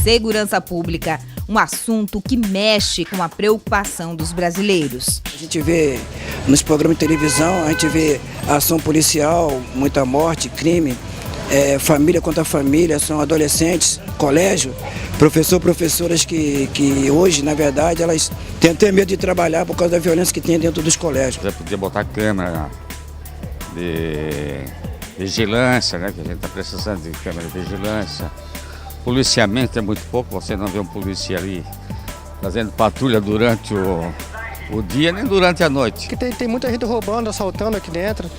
segurança pública, um assunto que mexe com a preocupação dos brasileiros. A gente vê nos programas de televisão, a gente vê ação policial, muita morte, crime, família contra família, são adolescentes, colégio, professoras que hoje, na verdade, elas têm até medo de trabalhar por causa da violência que tem dentro dos colégios. Já podia botar câmera de vigilância, né, que a gente está precisando de câmera de vigilância. Policiamento é muito pouco, você não vê um polícia ali fazendo patrulha durante o dia, nem durante a noite. Tem muita gente roubando, assaltando aqui dentro.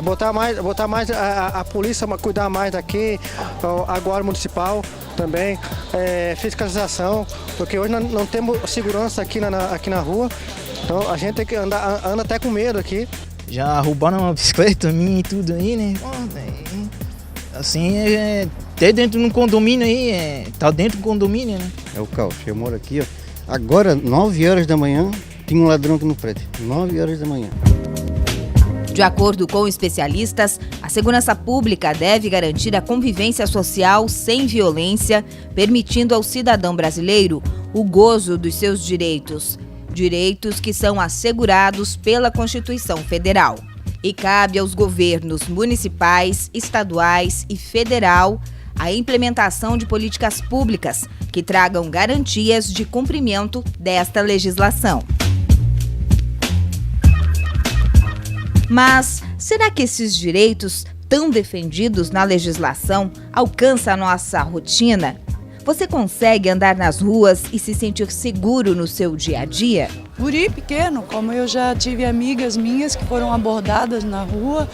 Botar mais a polícia, cuidar mais daqui, a guarda municipal também, fiscalização, porque hoje não temos segurança aqui na rua, então a gente tem que anda até com medo aqui. Já roubaram uma bicicleta minha e tudo aí, né? Assim, até dentro do condomínio aí, tá dentro do condomínio, né? É o caos, eu moro aqui, ó. Agora, 9 horas da manhã, tinha um ladrão aqui no prédio, 9 horas da manhã. De acordo com especialistas, a segurança pública deve garantir a convivência social sem violência, permitindo ao cidadão brasileiro o gozo dos seus direitos. Direitos que são assegurados pela Constituição Federal. E cabe aos governos municipais, estaduais e federal a implementação de políticas públicas que tragam garantias de cumprimento desta legislação. Mas será que esses direitos, tão defendidos na legislação, alcançam a nossa rotina? Você consegue andar nas ruas e se sentir seguro no seu dia a dia? Guri pequeno, como eu já tive amigas minhas que foram abordadas na rua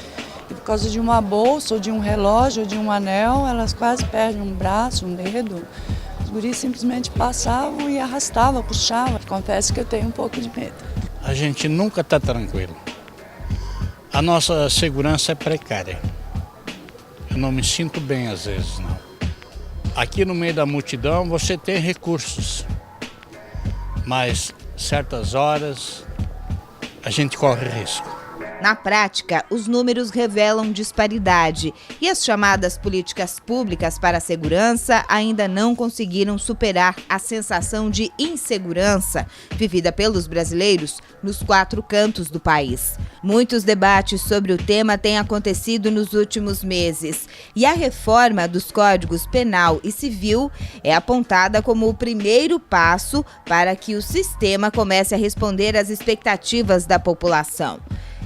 e por causa de uma bolsa, ou de um relógio, ou de um anel, elas quase perdem um braço, um dedo. Os guris simplesmente passavam e arrastavam, puxavam. Confesso que eu tenho um pouco de medo. A gente nunca está tranquilo. A nossa segurança é precária. Eu não me sinto bem às vezes, não. Aqui no meio da multidão você tem recursos, mas certas horas a gente corre risco. Na prática, os números revelam disparidade e as chamadas políticas públicas para a segurança ainda não conseguiram superar a sensação de insegurança vivida pelos brasileiros nos 4 cantos do país. Muitos debates sobre o tema têm acontecido nos últimos meses e a reforma dos códigos penal e civil é apontada como o primeiro passo para que o sistema comece a responder às expectativas da população.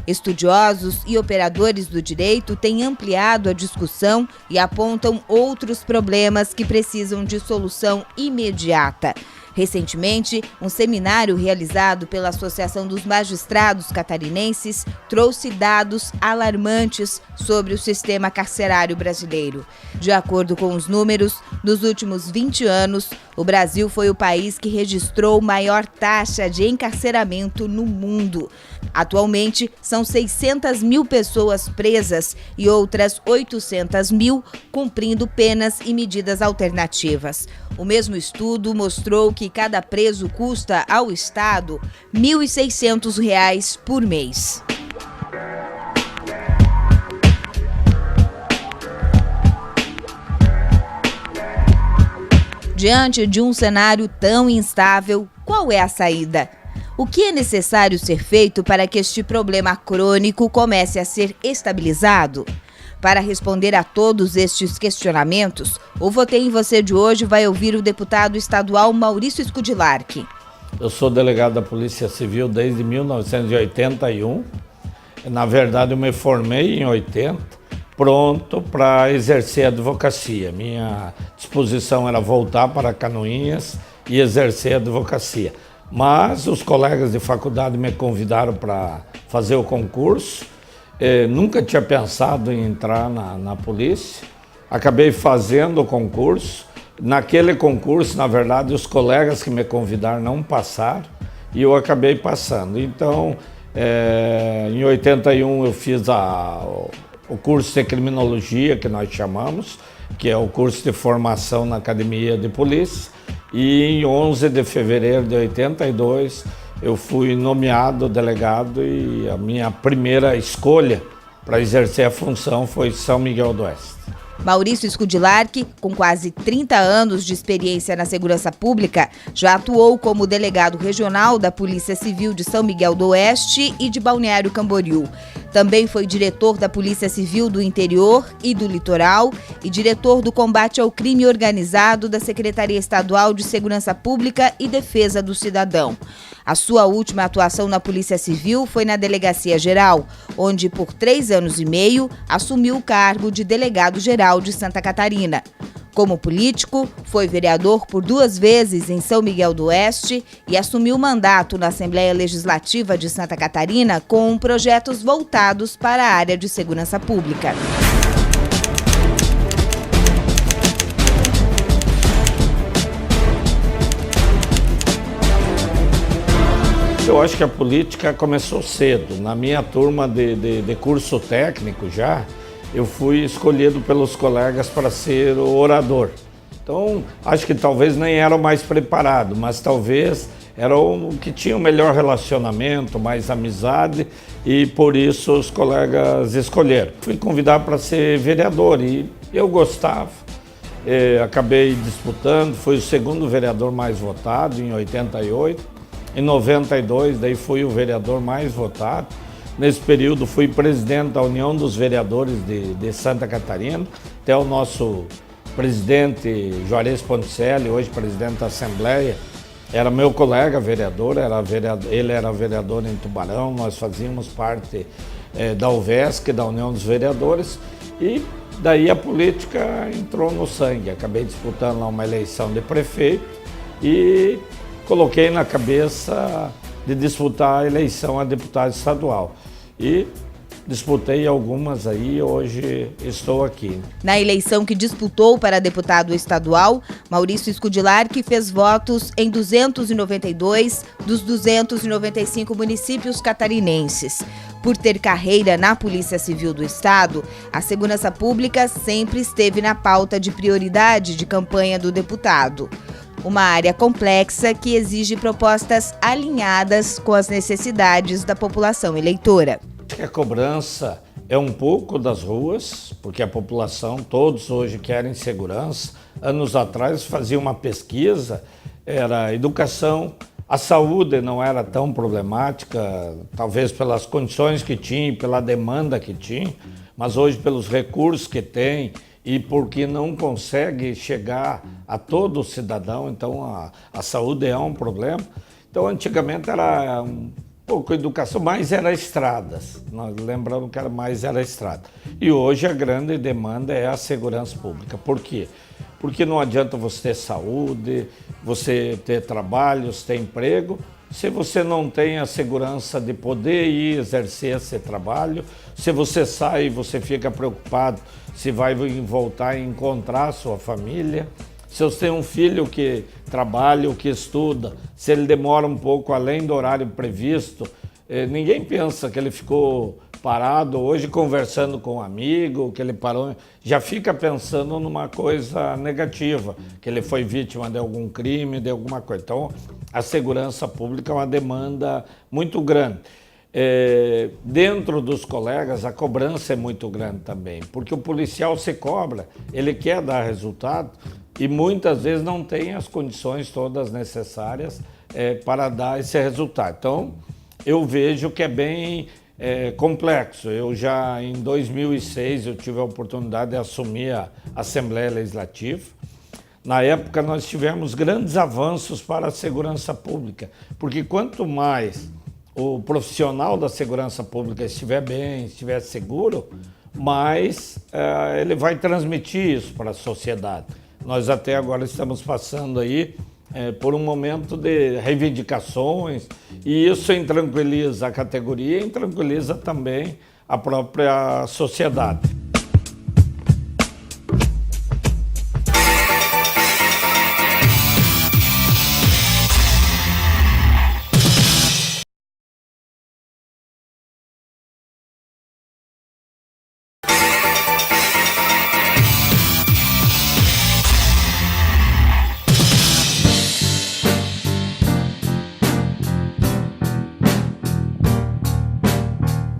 Estudiosos e operadores do direito têm ampliado a discussão e apontam outros problemas que precisam de solução imediata. Recentemente, um seminário realizado pela Associação dos Magistrados Catarinenses trouxe dados alarmantes sobre o sistema carcerário brasileiro. De acordo com os números, nos últimos 20 anos, o Brasil foi o país que registrou maior taxa de encarceramento no mundo. Atualmente, são 600 mil pessoas presas e outras 800 mil cumprindo penas e medidas alternativas. O mesmo estudo mostrou que cada preso custa ao Estado R$ 1.600 por mês. Diante de um cenário tão instável, qual é a saída? O que é necessário ser feito para que este problema crônico comece a ser estabilizado? Para responder a todos estes questionamentos, o Votei em Você de hoje vai ouvir o deputado estadual Maurício Scudillarchi. Eu sou delegado da Polícia Civil desde 1981. Na verdade, eu me formei em 80, pronto para exercer a advocacia. Minha disposição era voltar para Canoinhas e exercer a advocacia. Mas os colegas de faculdade me convidaram para fazer o concurso. Nunca tinha pensado em entrar na polícia. Acabei fazendo o concurso. Naquele concurso, na verdade, os colegas que me convidaram não passaram e eu acabei passando. Então, em 81 eu fiz o curso de criminologia, que nós chamamos, que é o curso de formação na Academia de Polícia. E em 11 de fevereiro de 82, eu fui nomeado delegado e a minha primeira escolha para exercer a função foi São Miguel do Oeste. Maurício Scudilarchi, com quase 30 anos de experiência na segurança pública, já atuou como delegado regional da Polícia Civil de São Miguel do Oeste e de Balneário Camboriú. Também foi diretor da Polícia Civil do Interior e do Litoral e diretor do combate ao crime organizado da Secretaria Estadual de Segurança Pública e Defesa do Cidadão. A sua última atuação na Polícia Civil foi na Delegacia Geral, onde por 3 anos e meio assumiu o cargo de delegado-geral de Santa Catarina. Como político, foi vereador por 2 vezes em São Miguel do Oeste e assumiu o mandato na Assembleia Legislativa de Santa Catarina com projetos voltados para a área de segurança pública. Eu acho que a política começou cedo. Na minha turma de curso técnico já, eu fui escolhido pelos colegas para ser o orador. Então, acho que talvez nem era o mais preparado, mas talvez era o que tinha o melhor relacionamento, mais amizade, e por isso os colegas escolheram. Fui convidado para ser vereador e eu gostava. Acabei disputando, fui o 2º vereador mais votado em 88. Em 92, daí fui o vereador mais votado. Nesse período fui presidente da União dos Vereadores de Santa Catarina. Até o nosso presidente Juarez Ponticelli, hoje presidente da Assembleia, era meu colega vereador, ele era vereador em Tubarão, nós fazíamos parte da UVESC, da União dos Vereadores, e daí a política entrou no sangue. Acabei disputando lá uma eleição de prefeito e coloquei na cabeça de disputar a eleição a deputado estadual. E disputei algumas aí, hoje estou aqui. Na eleição que disputou para deputado estadual, Maurício Scudilarchi fez votos em 292 dos 295 municípios catarinenses. Por ter carreira na Polícia Civil do Estado, a segurança pública sempre esteve na pauta de prioridade de campanha do deputado. Uma área complexa que exige propostas alinhadas com as necessidades da população eleitora. A cobrança é um pouco das ruas, porque a população, todos hoje querem segurança. Anos atrás fazia uma pesquisa, era educação, a saúde não era tão problemática, talvez pelas condições que tinha, pela demanda que tinha, mas hoje pelos recursos que tem, e porque não consegue chegar a todo cidadão, então a saúde é um problema. Então antigamente era um pouco educação, mas era estradas, nós lembramos que era estrada. E hoje a grande demanda é a segurança pública. Por quê? Porque não adianta você ter saúde, você ter trabalho, você ter emprego, se você não tem a segurança de poder ir exercer esse trabalho, se você sai e você fica preocupado se vai voltar e encontrar a sua família, se você tem um filho que trabalha ou que estuda, se ele demora um pouco além do horário previsto, ninguém pensa que ele ficou parado hoje conversando com um amigo, que ele parou, já fica pensando numa coisa negativa, que ele foi vítima de algum crime, de alguma coisa. Então, a segurança pública é uma demanda muito grande. Dentro dos colegas, a cobrança é muito grande também, porque o policial se cobra, ele quer dar resultado e muitas vezes não tem as condições todas necessárias para dar esse resultado. Então, eu vejo que é bem complexo. Eu já em 2006 eu tive a oportunidade de assumir a Assembleia Legislativa. Na época nós tivemos grandes avanços para a segurança pública, porque quanto mais o profissional da segurança pública estiver bem, estiver seguro, mais ele vai transmitir isso para a sociedade. Nós até agora estamos passando aí por um momento de reivindicações e isso intranquiliza a categoria e intranquiliza também a própria sociedade.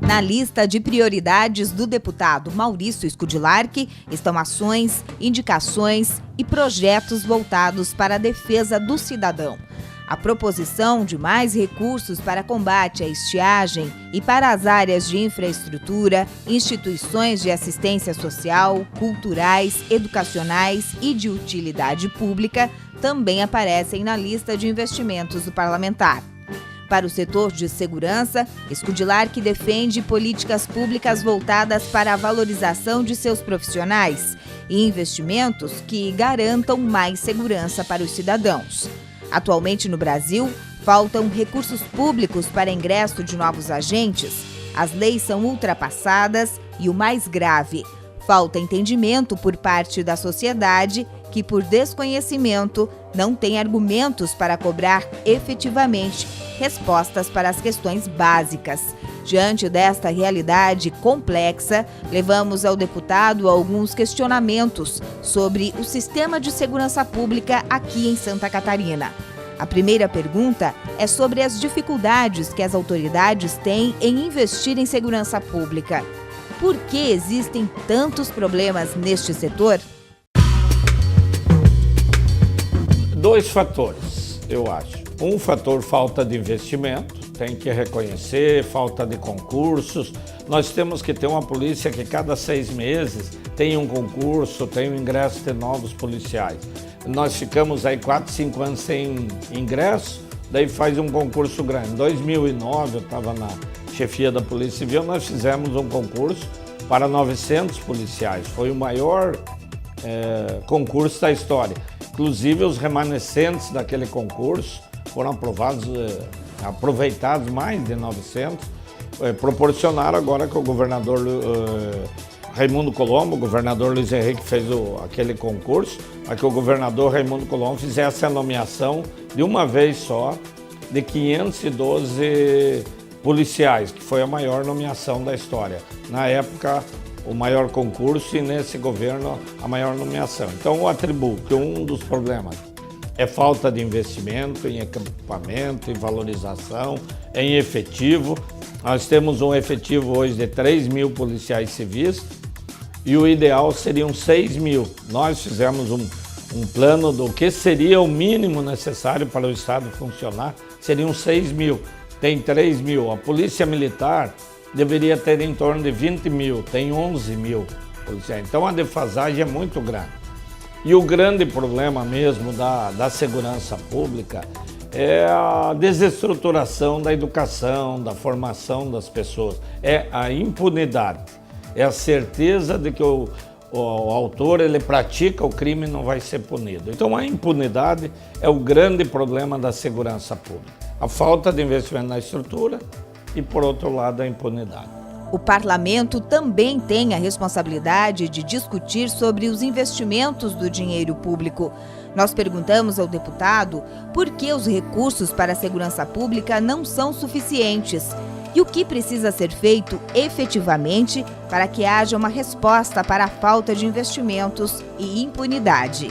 Na Na lista de prioridades do deputado Maurício Scudillarchi estão ações, indicações e projetos voltados para a defesa do cidadão. A proposição de mais recursos para combate à estiagem e para as áreas de infraestrutura, instituições de assistência social, culturais, educacionais e de utilidade pública também aparecem na lista de investimentos do parlamentar. Para o setor de segurança, Scudillarchi defende políticas públicas voltadas para a valorização de seus profissionais e investimentos que garantam mais segurança para os cidadãos. Atualmente no Brasil, faltam recursos públicos para ingresso de novos agentes, as leis são ultrapassadas e o mais grave, falta entendimento por parte da sociedade que, por desconhecimento, não tem argumentos para cobrar efetivamente respostas para as questões básicas. Diante desta realidade complexa, levamos ao deputado alguns questionamentos sobre o sistema de segurança pública aqui em Santa Catarina. A primeira pergunta é sobre as dificuldades que as autoridades têm em investir em segurança pública. Por que existem tantos problemas neste setor? Dois fatores, eu acho. Um fator, falta de investimento. Tem que reconhecer, falta de concursos. Nós temos que ter uma polícia que cada 6 meses tem um concurso, tem o ingresso de novos policiais. Nós ficamos aí 4, 5 anos sem ingresso, daí faz um concurso grande. Em 2009, eu estava na chefia da Polícia Civil, nós fizemos um concurso para 900 policiais. Foi o maior concurso da história. Inclusive, os remanescentes daquele concurso foram aproveitados mais de 900, proporcionaram agora que o governador Raimundo Colombo, o governador Luiz Henrique fez aquele concurso, para que o governador Raimundo Colombo fizesse a nomeação de uma vez só de 512 policiais, que foi a maior nomeação da história. Na época, o maior concurso e nesse governo a maior nomeação. Então eu atribuo que um dos problemas é falta de investimento em equipamento, em valorização, em efetivo. Nós temos um efetivo hoje de 3.000 policiais civis e o ideal seriam 6.000. Nós fizemos um plano do que seria o mínimo necessário para o Estado funcionar, seriam 6.000. Tem 3.000. A Polícia Militar deveria ter em torno de 20.000, tem 11.000 policiais. Então a defasagem é muito grande. E o grande problema mesmo da segurança pública é a desestruturação da educação, da formação das pessoas. É a impunidade, é a certeza de que o autor ele pratica o crime e não vai ser punido. Então a impunidade é o grande problema da segurança pública. A falta de investimento na estrutura e, por outro lado, a impunidade. O parlamento também tem a responsabilidade de discutir sobre os investimentos do dinheiro público. Nós perguntamos ao deputado por que os recursos para a segurança pública não são suficientes e o que precisa ser feito efetivamente para que haja uma resposta para a falta de investimentos e impunidade.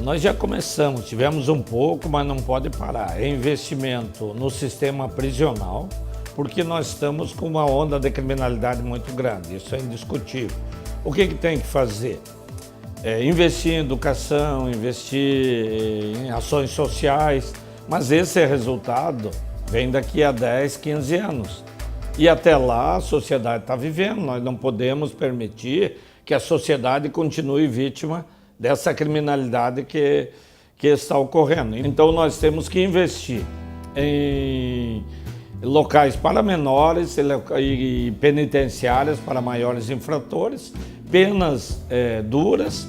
Nós já começamos, tivemos um pouco, mas não pode parar. É investimento no sistema prisional, porque nós estamos com uma onda de criminalidade muito grande, isso é indiscutível. O que tem que fazer? Investir em educação, investir em ações sociais, mas esse resultado vem daqui a 10, 15 anos. E até lá a sociedade está vivendo, nós não podemos permitir que a sociedade continue vítima dessa criminalidade que está ocorrendo. Então nós temos que investir em locais para menores e penitenciárias para maiores infratores, penas duras,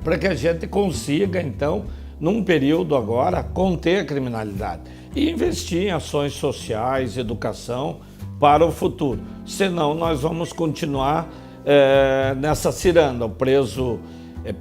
para que a gente consiga, então, num período agora, conter a criminalidade e investir em ações sociais, educação para o futuro. Senão nós vamos continuar nessa ciranda. O preso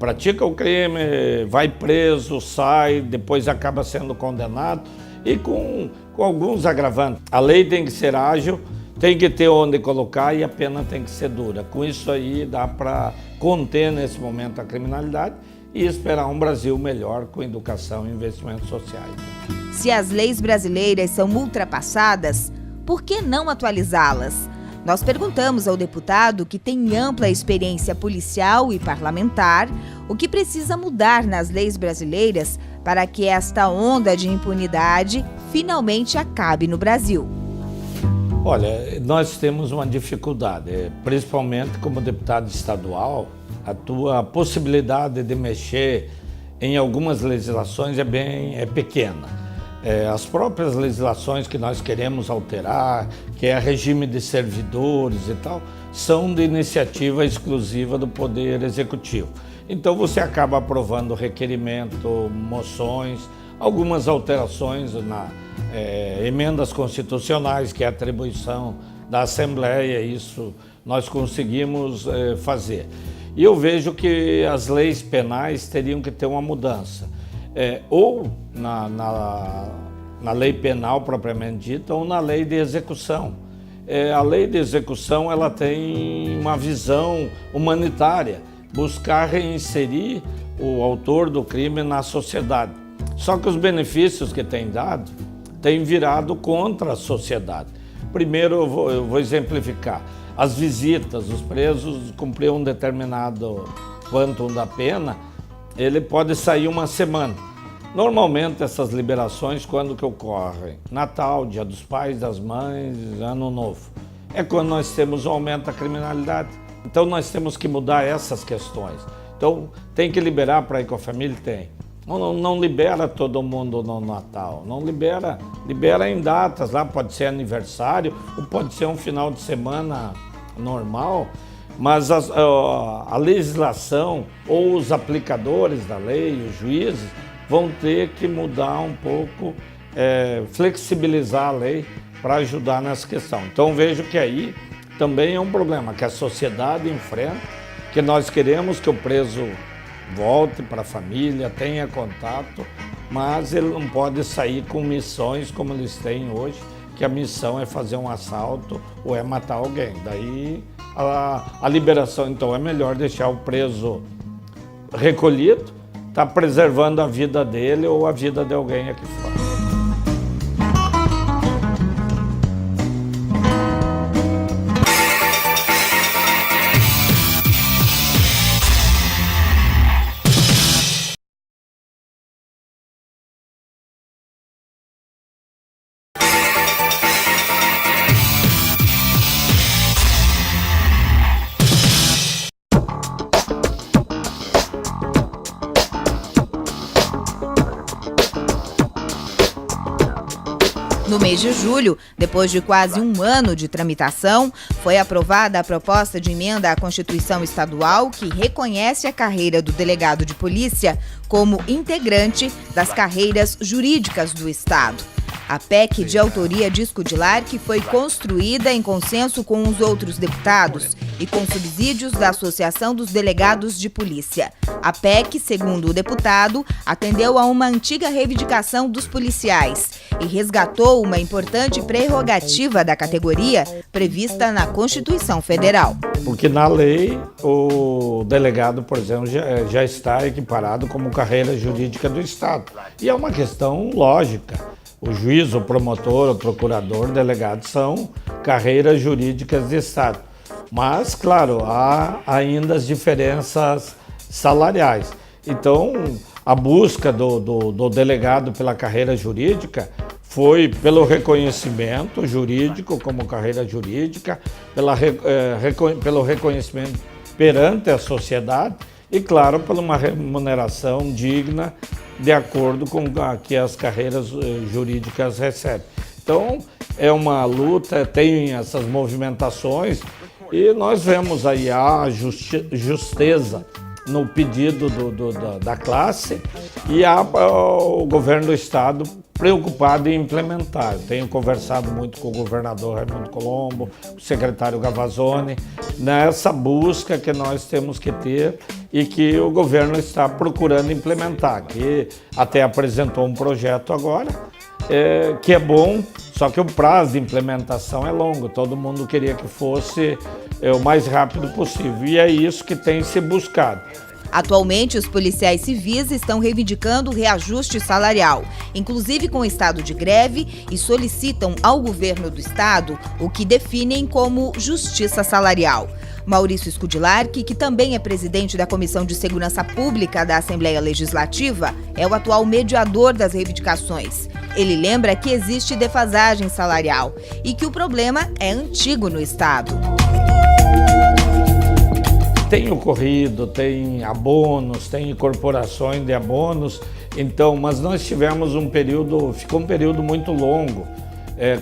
pratica o crime, vai preso, sai, depois acaba sendo condenado e com alguns agravantes. A lei tem que ser ágil, tem que ter onde colocar e a pena tem que ser dura. Com isso aí dá para conter nesse momento a criminalidade e esperar um Brasil melhor com educação e investimentos sociais. Se as leis brasileiras são ultrapassadas, por que não atualizá-las? Nós perguntamos ao deputado, que tem ampla experiência policial e parlamentar, o que precisa mudar nas leis brasileiras para que esta onda de impunidade finalmente acabe no Brasil. Olha, nós temos uma dificuldade, principalmente como deputado estadual, a tua possibilidade de mexer em algumas legislações é pequena. As próprias legislações que nós queremos alterar, que é regime de servidores e tal, são de iniciativa exclusiva do Poder Executivo. Então você acaba aprovando requerimento, moções, algumas alterações na emendas constitucionais, que é a atribuição da Assembleia, isso nós conseguimos fazer. E eu vejo que as leis penais teriam que ter uma mudança. Ou na lei penal propriamente dita, ou na lei de execução. A lei de execução ela tem uma visão humanitária, buscar reinserir o autor do crime na sociedade. Só que os benefícios que tem dado têm virado contra a sociedade. Primeiro eu vou exemplificar. As visitas, os presos cumpriram um determinado quantum da pena, ele pode sair uma semana. Normalmente essas liberações, quando que ocorrem? Natal, Dia dos Pais, das Mães, Ano Novo. É quando nós temos um aumento da criminalidade. Então nós temos que mudar essas questões. Então tem que liberar para ir com a família? Tem. Não libera todo mundo no Natal, não libera em datas, lá pode ser aniversário, ou pode ser um final de semana normal, mas a legislação ou os aplicadores da lei, os juízes, vão ter que mudar um pouco, flexibilizar a lei para ajudar nessa questão. Então vejo que aí também é um problema que a sociedade enfrenta, que nós queremos que o preso volte para a família, tenha contato, mas ele não pode sair com missões como eles têm hoje, que a missão é fazer um assalto ou é matar alguém. Daí a liberação, então, é melhor deixar o preso recolhido, tá preservando a vida dele ou a vida de alguém aqui fora. No mês de julho, depois de quase um ano de tramitação, foi aprovada a proposta de emenda à Constituição Estadual que reconhece a carreira do delegado de polícia como integrante das carreiras jurídicas do Estado. A PEC, de autoria de Scudillar, que foi construída em consenso com os outros deputados e com subsídios da Associação dos Delegados de Polícia. A PEC, segundo o deputado, atendeu a uma antiga reivindicação dos policiais e resgatou uma importante prerrogativa da categoria prevista na Constituição Federal. Porque na lei, o delegado, por exemplo, já está equiparado como carreira jurídica do Estado. E é uma questão lógica. O juiz, o promotor, o procurador, o delegado são carreiras jurídicas de Estado. Mas, claro, há ainda as diferenças salariais. Então, a busca do delegado pela carreira jurídica foi pelo reconhecimento jurídico como carreira jurídica, pelo reconhecimento perante a sociedade e, claro, por uma remuneração digna de acordo com a que as carreiras jurídicas recebem. Então, é uma luta, tem essas movimentações e nós vemos aí a justeza no pedido da classe e o governo do Estado preocupado em implementar. Eu tenho conversado muito com o governador Raimundo Colombo, o secretário Gavazzoni, nessa busca que nós temos que ter e que o governo está procurando implementar, que até apresentou um projeto agora, que é bom, só que o prazo de implementação é longo, todo mundo queria que fosse o mais rápido possível, e é isso que tem se buscado. Atualmente, os policiais civis estão reivindicando reajuste salarial, inclusive com estado de greve, e solicitam ao governo do estado o que definem como justiça salarial. Maurício Scudilarchi, que também é presidente da Comissão de Segurança Pública da Assembleia Legislativa, é o atual mediador das reivindicações. Ele lembra que existe defasagem salarial e que o problema é antigo no estado. Tem ocorrido, tem abonos, tem incorporações de abonos, então, mas nós tivemos ficou um período muito longo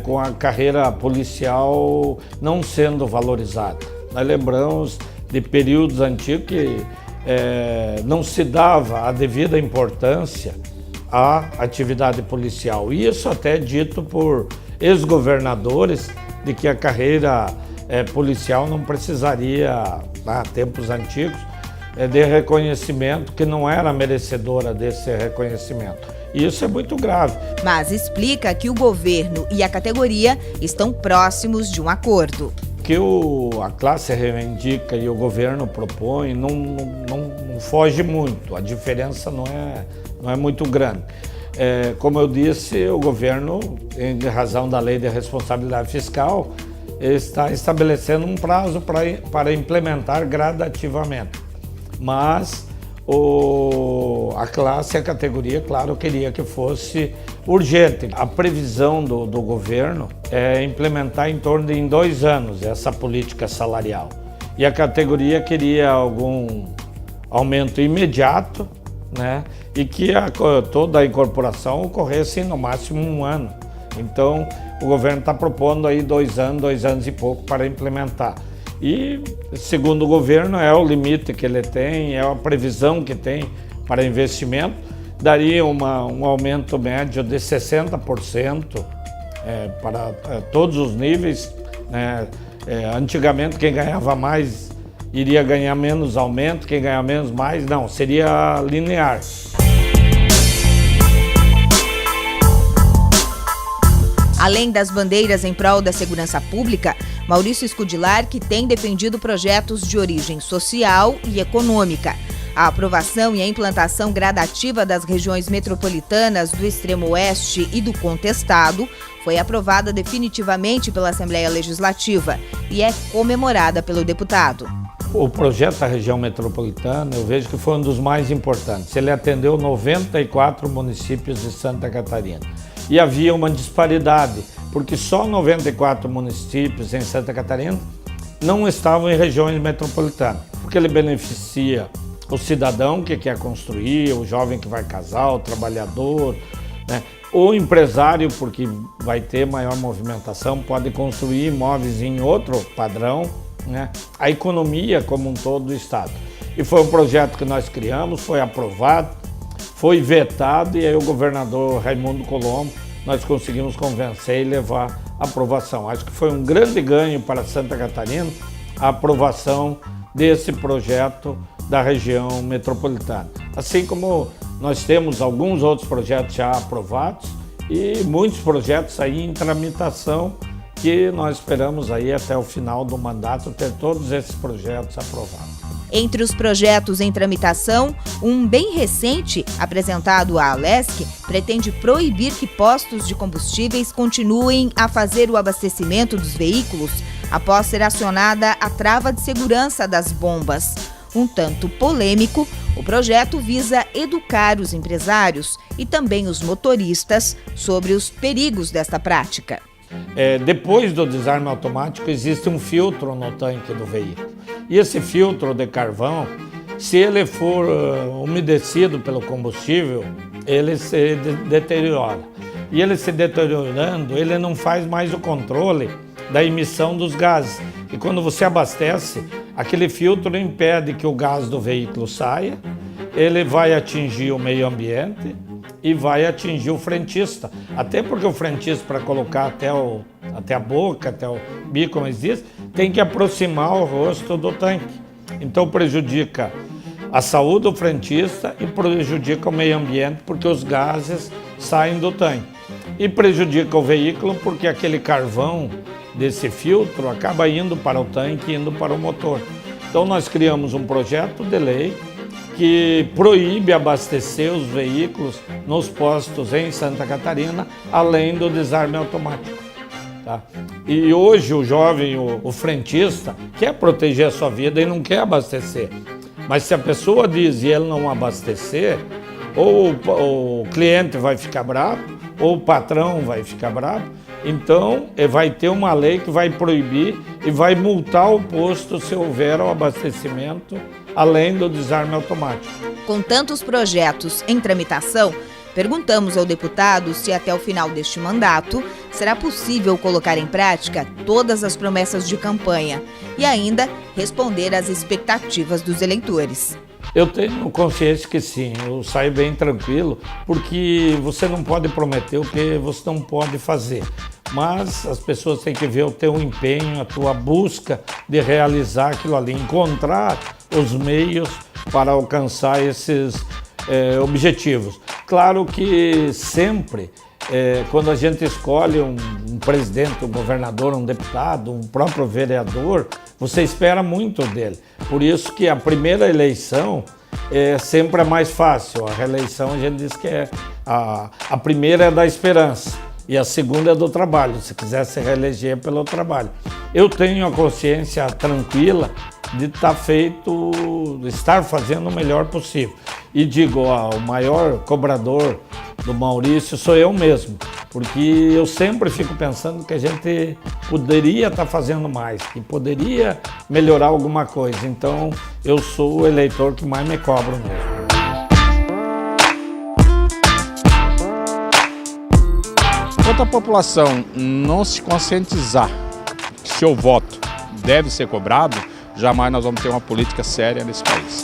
com a carreira policial não sendo valorizada. Nós lembramos de períodos antigos que não se dava a devida importância à atividade policial. Isso até dito por ex-governadores de que a carreira policial não precisaria, há tempos antigos, de reconhecimento, que não era merecedora desse reconhecimento. E isso é muito grave. Mas explica que o governo e a categoria estão próximos de um acordo. O que a classe reivindica e o governo propõe não foge muito, a diferença não é muito grande. Como eu disse, o governo, em razão da lei de responsabilidade fiscal, está estabelecendo um prazo para implementar gradativamente. Mas a classe e a categoria, claro, queria que fosse urgente. A previsão do governo é implementar em torno de 2 anos essa política salarial. E a categoria queria algum aumento imediato, né? E que toda a incorporação ocorresse no máximo 1 ano. Então, o governo está propondo aí 2 anos e pouco para implementar. E, segundo o governo, é o limite que ele tem, é a previsão que tem para investimento, daria um aumento médio de 60% para todos os níveis. Antigamente, quem ganhava mais iria ganhar menos aumento, quem ganhava menos mais, não, seria linear. Além das bandeiras em prol da segurança pública, Maurício Scudilarchi tem defendido projetos de origem social e econômica. A aprovação e a implantação gradativa das regiões metropolitanas do Extremo Oeste e do Contestado foi aprovada definitivamente pela Assembleia Legislativa e é comemorada pelo deputado. O projeto da região metropolitana, eu vejo que foi um dos mais importantes. Ele atendeu 94 municípios de Santa Catarina. E havia uma disparidade, porque só 94 municípios em Santa Catarina não estavam em regiões metropolitanas, porque ele beneficia o cidadão que quer construir, o jovem que vai casar, o trabalhador, né? O empresário, porque vai ter maior movimentação, pode construir imóveis em outro padrão, né? A economia como um todo do estado. E foi um projeto que nós criamos, foi aprovado, foi vetado e aí o governador Raimundo Colombo, nós conseguimos convencer e levar à aprovação. Acho que foi um grande ganho para Santa Catarina a aprovação desse projeto da região metropolitana. Assim como nós temos alguns outros projetos já aprovados e muitos projetos aí em tramitação que nós esperamos aí até o final do mandato ter todos esses projetos aprovados. Entre os projetos em tramitação, um bem recente, apresentado à Alesc, pretende proibir que postos de combustíveis continuem a fazer o abastecimento dos veículos após ser acionada a trava de segurança das bombas. Um tanto polêmico, o projeto visa educar os empresários e também os motoristas sobre os perigos desta prática. Depois do desarme automático, existe um filtro no tanque do veículo. E esse filtro de carvão, se ele for umedecido pelo combustível, ele se deteriora. E ele se deteriorando, ele não faz mais o controle da emissão dos gases. E quando você abastece, aquele filtro impede que o gás do veículo saia, ele vai atingir o meio ambiente e vai atingir o frentista. Até porque o frentista, para colocar até a boca, até o bico, como diz, tem que aproximar o rosto do tanque. Então prejudica a saúde do frentista e prejudica o meio ambiente porque os gases saem do tanque. E prejudica o veículo porque aquele carvão desse filtro acaba indo para o tanque, indo para o motor. Então nós criamos um projeto de lei que proíbe abastecer os veículos nos postos em Santa Catarina, além do desarme automático. Tá? E hoje o jovem, o frentista, quer proteger a sua vida e não quer abastecer. Mas se a pessoa diz e ele não abastecer, ou o cliente vai ficar bravo, ou o patrão vai ficar bravo, então vai ter uma lei que vai proibir e vai multar o posto se houver o abastecimento, além do desarme automático. Com tantos projetos em tramitação, perguntamos ao deputado se até o final deste mandato será possível colocar em prática todas as promessas de campanha e ainda responder às expectativas dos eleitores. Eu tenho consciência que sim, eu saio bem tranquilo, porque você não pode prometer o que você não pode fazer. Mas as pessoas têm que ver o teu empenho, a tua busca de realizar aquilo ali, encontrar os meios para alcançar esses objetivos. Claro que sempre, quando a gente escolhe um presidente, um governador, um deputado, um próprio vereador, você espera muito dele. Por isso que a primeira eleição sempre é mais fácil. A reeleição a gente diz que a primeira é da esperança e a segunda é do trabalho, se quiser se reeleger pelo trabalho. Eu tenho a consciência tranquila de estar fazendo o melhor possível. E digo, o maior cobrador do Maurício sou eu mesmo, porque eu sempre fico pensando que a gente poderia estar fazendo mais, que poderia melhorar alguma coisa. Então, eu sou o eleitor que mais me cobra mesmo. Enquanto a população não se conscientizar que seu voto deve ser cobrado, jamais nós vamos ter uma política séria nesse país.